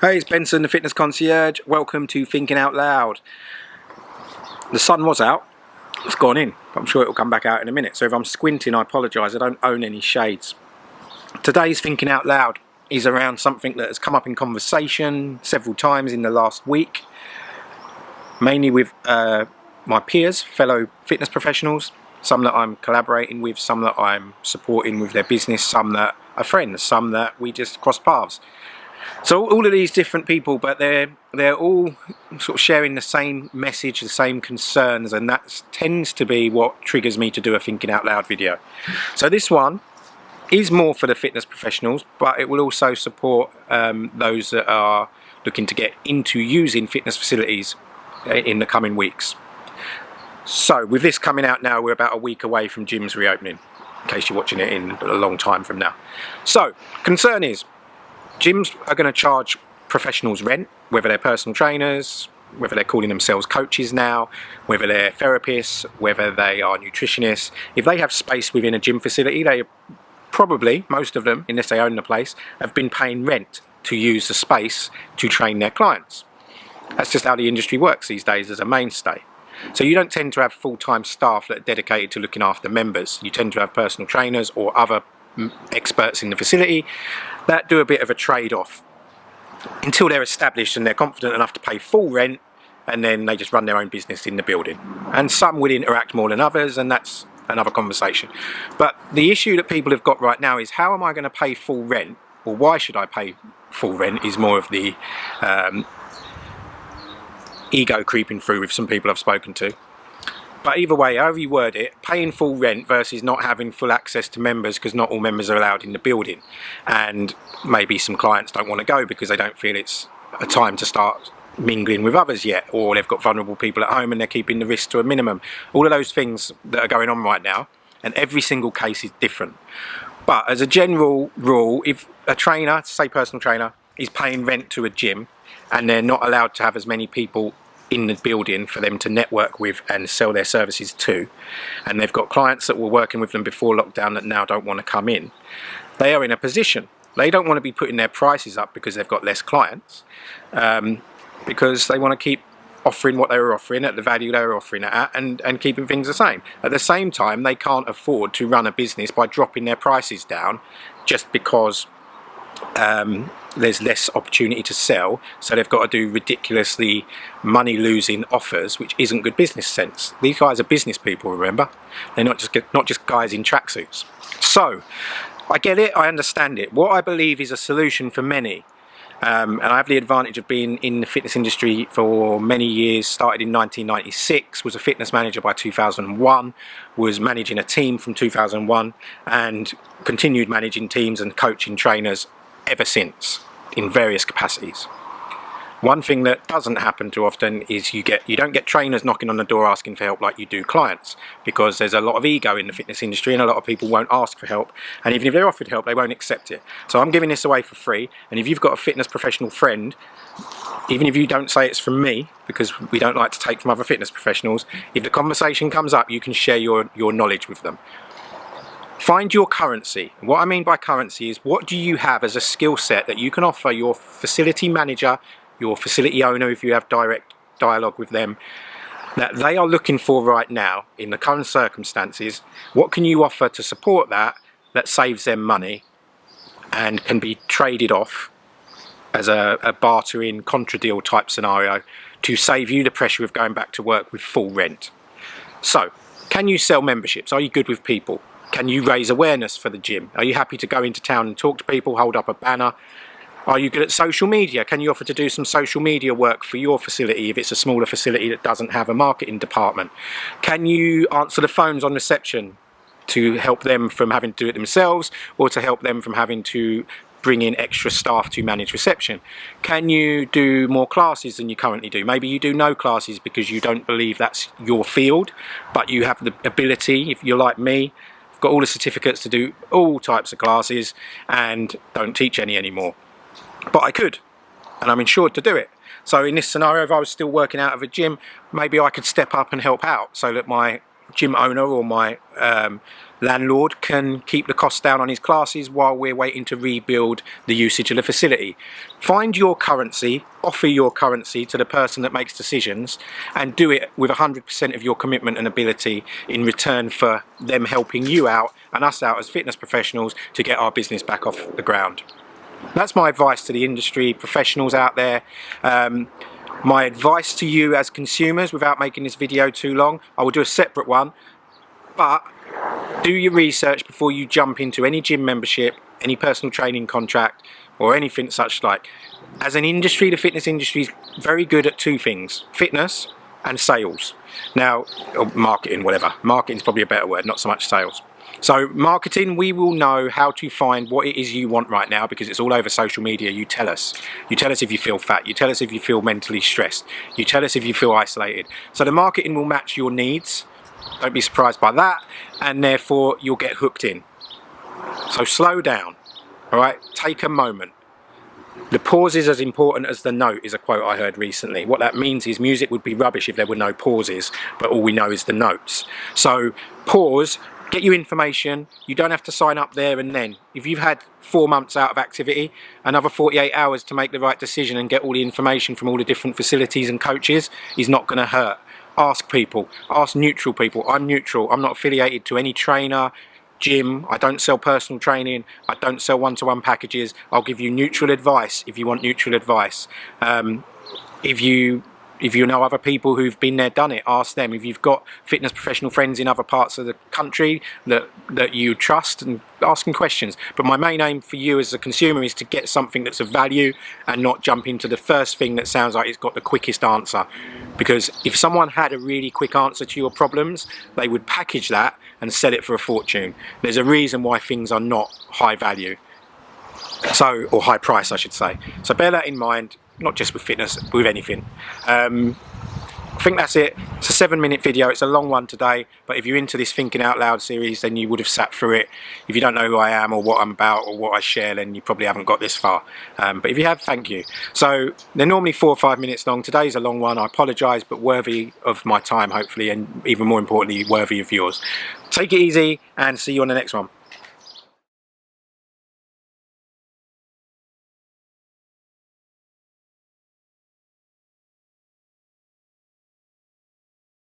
Hey, it's Benson, the Fitness Concierge. Welcome to Thinking Out Loud. The sun was out, it's gone in, but I'm sure it'll come back out in a minute. So if I'm squinting, I apologise, I don't own any shades. Today's Thinking Out Loud is around something that has come up in conversation several times in the last week, mainly with my peers, fellow fitness professionals, some that I'm collaborating with, some that I'm supporting with their business, some that are friends, some that we just cross paths. So all of these different people, but they're all sort of sharing the same message, the same concerns, and that tends to be what triggers me to do a Thinking Out Loud video. So this one is more for the fitness professionals, but it will also support those that are looking to get into using fitness facilities in the coming weeks. So with this coming out now, we're about a week away from gyms reopening, in case you're watching it in a long time from now. So concern is, gyms are going to charge professionals rent, whether they're personal trainers, whether they're calling themselves coaches now, whether they're therapists, whether they are nutritionists. If they have space within a gym facility, they probably, most of them, unless they own the place, have been paying rent to use the space to train their clients. That's just how the industry works these days as a mainstay. So you don't tend to have full-time staff that are dedicated to looking after members. You tend to have personal trainers or other experts in the facility that do a bit of a trade-off until they're established and they're confident enough to pay full rent, and then they just run their own business in the building. And some will interact more than others, and that's another conversation. But the issue that people have got right now is, how am I going to pay full rent, or why should I pay full rent, is more of the ego creeping through with some people I've spoken to. But either way, however you word it, paying full rent versus not having full access to members, because not all members are allowed in the building, and maybe some clients don't want to go because they don't feel it's a time to start mingling with others yet, or they've got vulnerable people at home and they're keeping the risk to a minimum. All of those things that are going on right now, and every single case is different. But as a general rule, if a trainer, say personal trainer, is paying rent to a gym and they're not allowed to have as many people in the building for them to network with and sell their services to, and they've got clients that were working with them before lockdown that now don't want to come in, they are in a position. They don't want to be putting their prices up because they've got less clients, because they want to keep offering what they were offering at the value they were offering it at, and keeping things the same. At the same time, they can't afford to run a business by dropping their prices down just because there's less opportunity to sell, so they've got to do ridiculously money-losing offers, which isn't good business sense. These guys are business people, remember? They're not just guys in tracksuits. So, I get it, I understand it. What I believe is a solution for many, and I have the advantage of being in the fitness industry for many years, started in 1996, was a fitness manager by 2001, was managing a team from 2001, and continued managing teams and coaching trainers ever since, in various capacities. One thing that doesn't happen too often is you don't get trainers knocking on the door asking for help like you do clients, because there's a lot of ego in the fitness industry and a lot of people won't ask for help, and even if they're offered help, they won't accept it. So I'm giving this away for free, and if you've got a fitness professional friend, even if you don't say it's from me, because we don't like to take from other fitness professionals, if the conversation comes up, you can share your knowledge with them. Find your currency. What I mean by currency is, what do you have as a skill set that you can offer your facility manager, your facility owner, if you have direct dialogue with them, that they are looking for right now in the current circumstances? What can you offer to support that saves them money and can be traded off as a bartering contra deal type scenario to save you the pressure of going back to work with full rent? So, can you sell memberships? Are you good with people? Can you raise awareness for the gym? Are you happy to go into town and talk to people, hold up a banner? Are you good at social media? Can you offer to do some social media work for your facility if it's a smaller facility that doesn't have a marketing department? Can you answer the phones on reception to help them from having to do it themselves, or to help them from having to bring in extra staff to manage reception? Can you do more classes than you currently do? Maybe you do no classes because you don't believe that's your field, but you have the ability, if you're like me, got all the certificates to do all types of classes and don't teach any anymore. But I could, and I'm insured to do it. So in this scenario, if I was still working out of a gym, maybe I could step up and help out so that my gym owner or my landlord can keep the costs down on his classes while we're waiting to rebuild the usage of the facility. Find your currency, offer your currency to the person that makes decisions, and do it with 100% of your commitment and ability in return for them helping you out and us out as fitness professionals to get our business back off the ground. That's my advice to the industry professionals out there. My advice to you as consumers, without making this video too long, I will do a separate one, but do your research before you jump into any gym membership, any personal training contract, or anything such like. As an industry, the fitness industry is very good at two things: fitness and sales. Now, or marketing, whatever. Marketing is probably a better word, not so much sales. So marketing, we will know how to find what it is you want right now because it's all over social media. You tell us. You tell us if you feel fat. You tell us if you feel mentally stressed. You tell us if you feel isolated. So the marketing will match your needs. Don't be surprised by that, and therefore you'll get hooked in. So slow down, all right? Take a moment. The pause is as important as the note is a quote I heard recently. What that means is music would be rubbish if there were no pauses, but all we know is the notes. So pause, get your information. You don't have to sign up there and then. If you've had 4 months out of activity, another 48 hours to make the right decision and get all the information from all the different facilities and coaches is not going to hurt. Ask people, ask neutral people. I'm neutral, I'm not affiliated to any trainer, gym, I don't sell personal training, I don't sell one-to-one packages. I'll give you neutral advice if you want neutral advice. If you know other people who've been there, done it, ask them. If you've got fitness professional friends in other parts of the country that you trust, and ask them questions. But my main aim for you as a consumer is to get something that's of value and not jump into the first thing that sounds like it's got the quickest answer. Because if someone had a really quick answer to your problems, they would package that and sell it for a fortune. There's a reason why things are not high value. So, or high price, I should say. So bear that in mind. Not just with fitness, but with anything. I think that's it. It's a 7-minute video. It's a long one today, but if you're into this Thinking Out Loud series, then you would have sat through it. If you don't know who I am or what I'm about or what I share, then you probably haven't got this far. But if you have, thank you. So they're normally 4 or 5 minutes long. Today's a long one. I apologise, but worthy of my time, hopefully, and even more importantly, worthy of yours. Take it easy and see you on the next one.